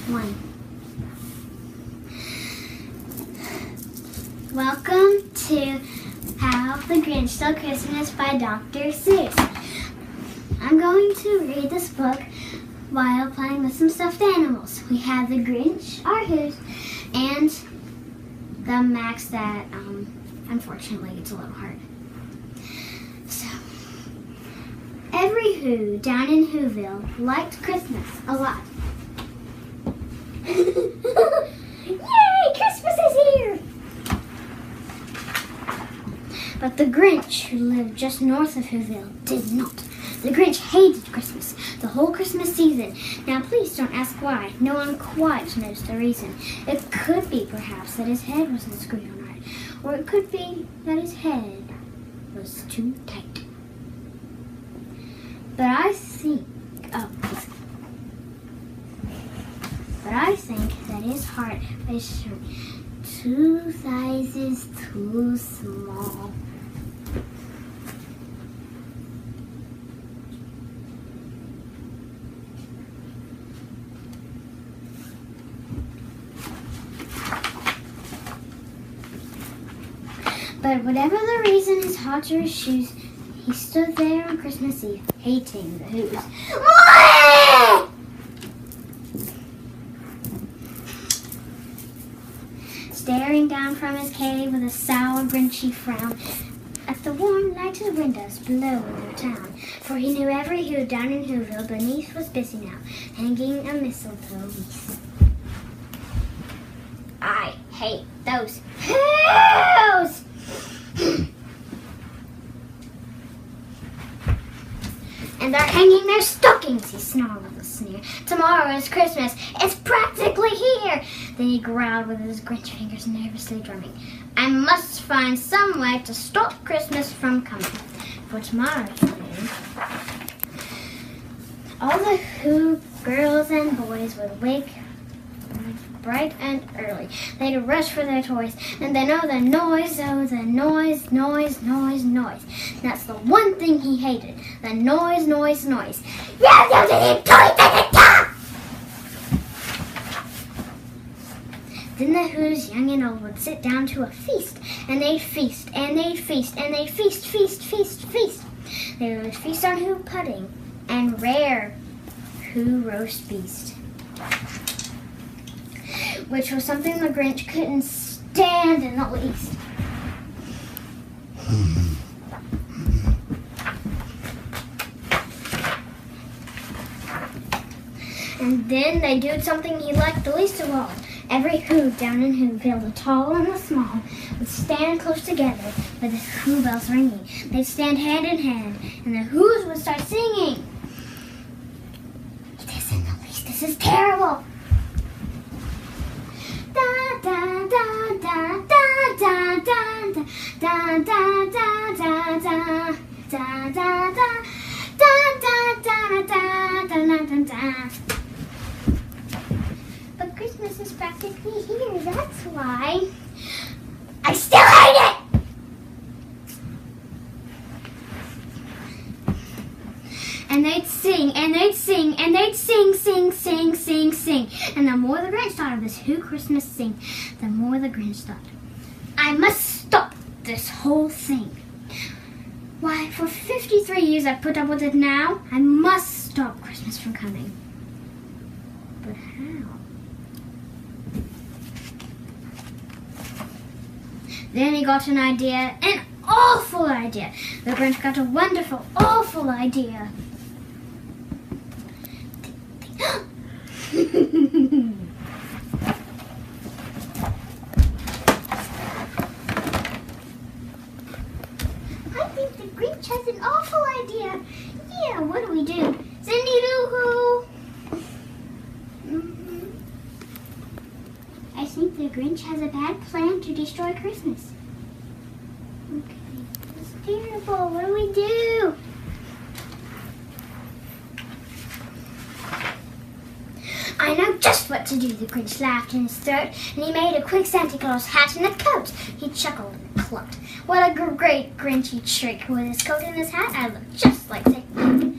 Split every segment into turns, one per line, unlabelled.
1. Welcome to How the Grinch Stole Christmas by Dr. Seuss. I'm going to read this book while playing with some stuffed animals. We have the Grinch, our Who's, and the Max that, unfortunately, it's a little hard. So, every Who down in Whoville liked Christmas a lot. Yay! Christmas is here! But the Grinch, who lived just north of Whoville, did not. The Grinch hated Christmas, the whole Christmas season. Now please don't ask why. No one quite knows the reason. It could be perhaps that his head wasn't screwed on right, or it could be that his head was too tight. But I think that his heart was 2 sizes too small. But whatever the reason, his heart or his shoes, he stood there on Christmas Eve, hating the Who's. Staring down from his cave with a sour, grinchy frown at the warm, lighted windows below in their town. For he knew every Who down in Whoville beneath was busy now, hanging a mistletoe wreath. I hate those Who's! And they're hanging their stockings, he snarled with a sneer. Tomorrow is Christmas. It's practically here. Then he growled with his Grinch fingers nervously drumming. I must find some way to stop Christmas from coming. For tomorrow afternoon, all the Who girls and boys would wake bright and early. They'd rush for their toys, and then the noise, noise. That's the one thing he hated, the noise. Then the Who's, young and old, would sit down to a feast, and they'd feast, and they'd feast, and they'd feast. They would feast on Who pudding and rare Who roast beast, which was something the Grinch couldn't stand in the least. And then they did something he liked the least of all. Every Who down in Whoville, the tall and the small, would stand close together with the Who bells ringing. They'd stand hand in hand, and the Who's would start singing. It isn't the least. This is terrible. Da da da da da da da da da da da. But Christmas is practically here, that's why I still hate it! And they'd sing, and they'd sing, and they'd sing. And the more the Grinch thought of this Who Christmas sing, the more the Grinch thought, I must stop this whole thing. Why, for 53 years I've put up with it now. I must stop Christmas from coming. But how? Then he got an idea, an awful idea. The Grinch got a wonderful, awful idea. I think the Grinch has an awful idea. Yeah, what do we do? Cindy-Lou-Hoo! I think the Grinch has a bad plan to destroy Christmas. Okay, it's terrible. What do we do? I know just what to do. The Grinch laughed in his throat, and he made a quick Santa Claus hat and a coat. He chuckled and clucked. What a great Grinch, he'd shriek. With his coat and his hat, I look just like Santa.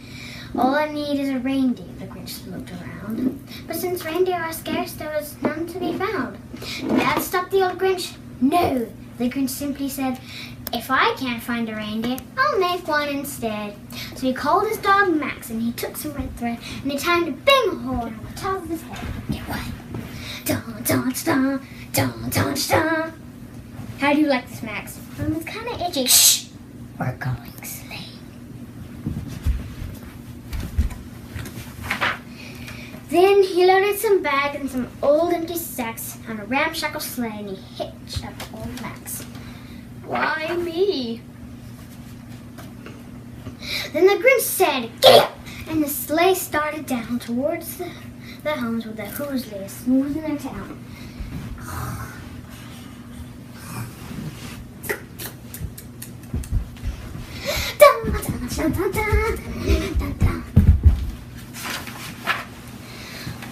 All I need is a reindeer. The Grinch looked around. But since reindeer are scarce, there was none to be found. Did that stop the old Grinch? No. The Grinch simply said, if I can't find a reindeer, I'll make one instead. So he called his dog Max, and he took some red thread, and he tied a big hole around the top of his head. Get what? Dun, dun, dun, dun, dun, dun. How do you like this, Max? It's kind of itchy. Shh! We're going sleighing. Then he loaded some bags and some old empty sacks on a ramshackle sleigh, and he hitched up old Max. Why me? Then the Grinch said, "Giddy up!" And the sleigh started down towards the homes where the Who's lay smooth in their town.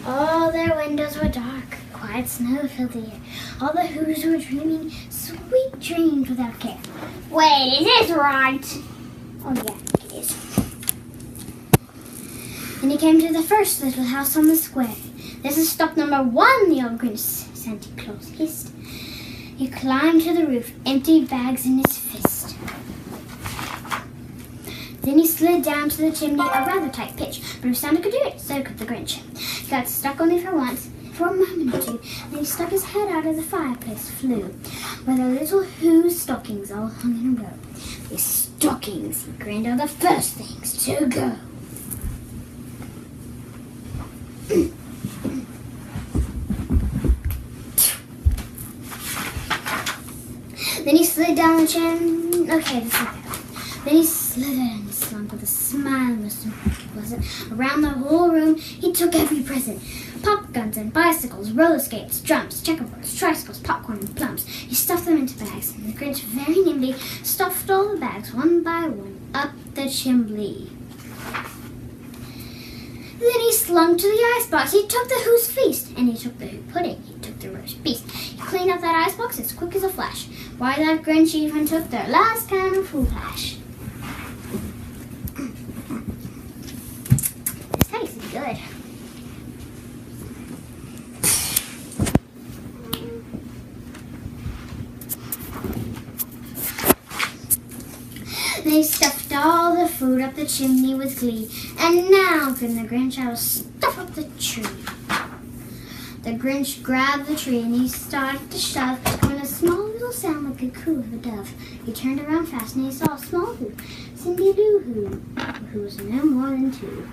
All their windows were dark. Quiet snow filled the air. All the Who's were dreaming sweet dreams without care. Wait, is this right? Oh yeah, it is. Then he came to the first little house on the square. This is stop number 1, the old Grinch, Santa Claus hissed. He climbed to the roof, empty bags in his fist. Then he slid down to the chimney, a rather tight pitch, but if Santa could do it, so could the Grinch. He got stuck only for once, for a moment or two, then he stuck his head out of the fireplace, flew, where the little Who's stockings all hung in a row. These stockings, he grinned, are the first things to go. Then he slid down the chimney. Okay, this is bad. Then he slithered and slunk with a smile around the whole room. He took every present. Pop guns and bicycles, roller skates, drums, checkerboards, tricycles, popcorn and plums. He stuffed them into bags, and the Grinch very nimbly stuffed all the bags one by one up the chimney. Then he slunk to the icebox. He took the Who's feast, and he took the Who pudding. He took the roast beef. He cleaned out that icebox as quick as a flash. Why, that Grinch even took their last can of Who hash. This tastes good. They stuffed all the food up the chimney with glee. And now, grinned the Grinch, I will stuff up the tree. The Grinch grabbed the tree and he started to shove when a small little sound like a coo of a dove. He turned around fast and he saw a small Who, Cindy Lou who was no more than 2.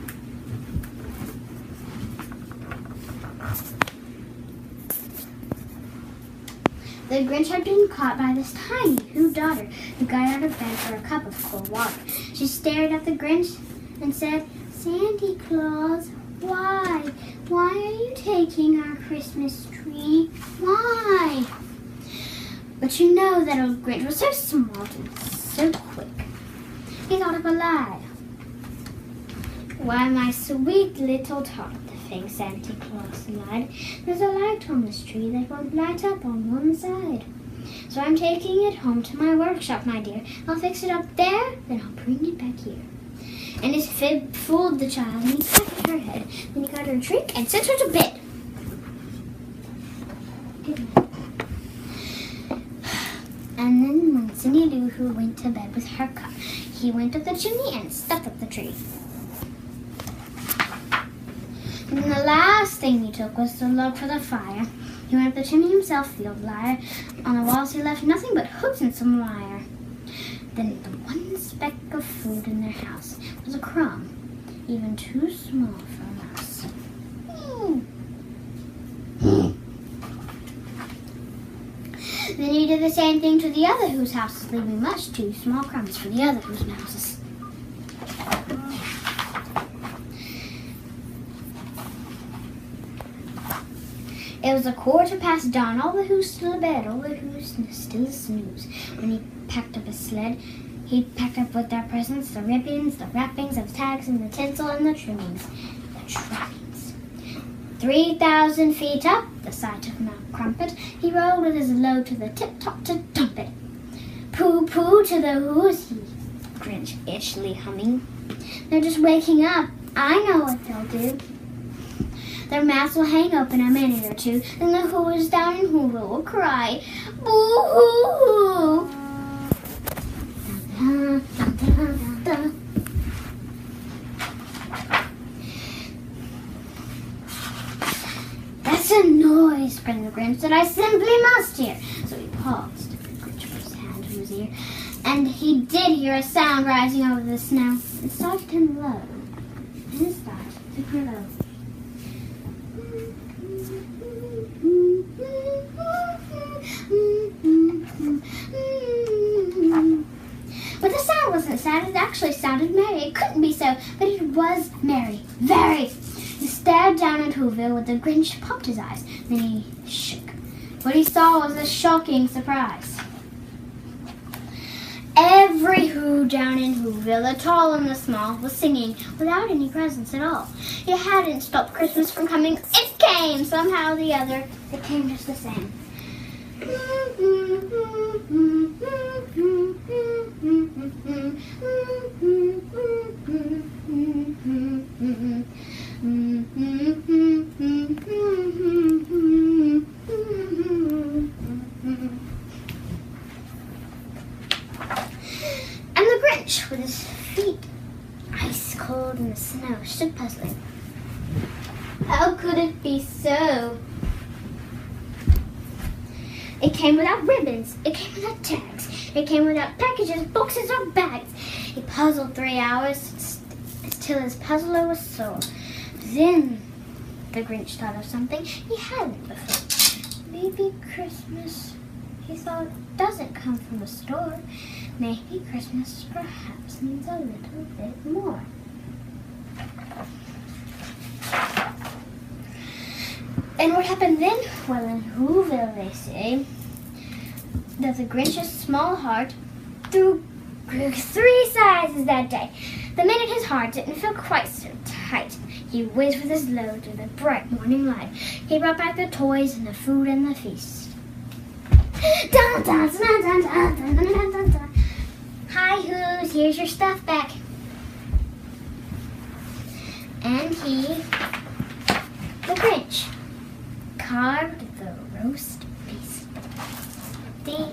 The Grinch had been caught by this tiny Who daughter who got out of bed for a cup of cold water. She stared at the Grinch and said, "Santa Claus, why? Why are you taking our Christmas tree? Why?" But you know that old Grinch was so smart and so quick. He thought of a lie. "Why, my sweet little tot," the fake Santa Claus lied, "there's a light on this tree that won't light up on one side. So I'm taking it home to my workshop, my dear. I'll fix it up there, then I'll bring it back here." And his fib fooled the child, and he patted her head. Then he got her a drink and sent her to bed. And then when Cindy Lou Who went to bed with her cup, he went up the chimney and stuffed up the tree. And then the last thing he took was the log for the fire. He went up the chimney himself, the old liar. On the walls he left nothing but hooks and some wire. Then the one speck of food in their house was a crumb, even too small for a mouse. Then he did the same thing to the other Who's houses, leaving much too small crumbs for the other Who's houses. It was dawn. All the Who's still in bed, all the Who's still snooze. When he packed up his sled, he packed up with their presents, the ribbons, the wrappings, the tags, and the tinsel, and the trimmings. The trappings. 3,000 feet up the side of Mount Crumpet, he rode with his load to the tip-top to dump it. "Pooh-pooh to the Who's," he Grinch itchily humming. "They're just waking up. I know what they'll do." Their mouths will hang open a minute or two, then the Who is down and Whoville will cry, boo-hoo-hoo. That's a noise, cried the Grinch, that I simply must hear. So he paused. The Grinch put his hand to his ear, and he did hear a sound rising over the snow. It soft and low, and it started to grow. But the sound wasn't sad, it actually sounded merry. It couldn't be so, but it was merry. Very! He stared down at Whoville with the Grinch popped his eyes. Then he shook. What he saw was a shocking surprise. Every Who down in Whoville, the tall and the small, was singing without any presents at all. It hadn't stopped Christmas from coming. It came! Somehow or the other, it came just the same. And the Grinch, with his feet ice cold in the snow, stood puzzling. How could it be so? It came without ribbons. It came without tags. It came without packages, boxes, or bags. He puzzled 3 hours till his puzzler was sore. Then the Grinch thought of something he hadn't before. Maybe Christmas, he thought, doesn't come from a store. Maybe Christmas perhaps means a little bit more. And what happened then? Well, in Whoville, they say that the Grinch's small heart grew 3 sizes that day. The minute his heart didn't feel quite so tight, he whizzed with his load through the bright morning light. He brought back the toys and the food and the feast. Dun, dun, dun, dun, dun, dun, dun, dun, dun. Hi, Who's, here's your stuff back. And he, the Grinch, carved the roast beast. The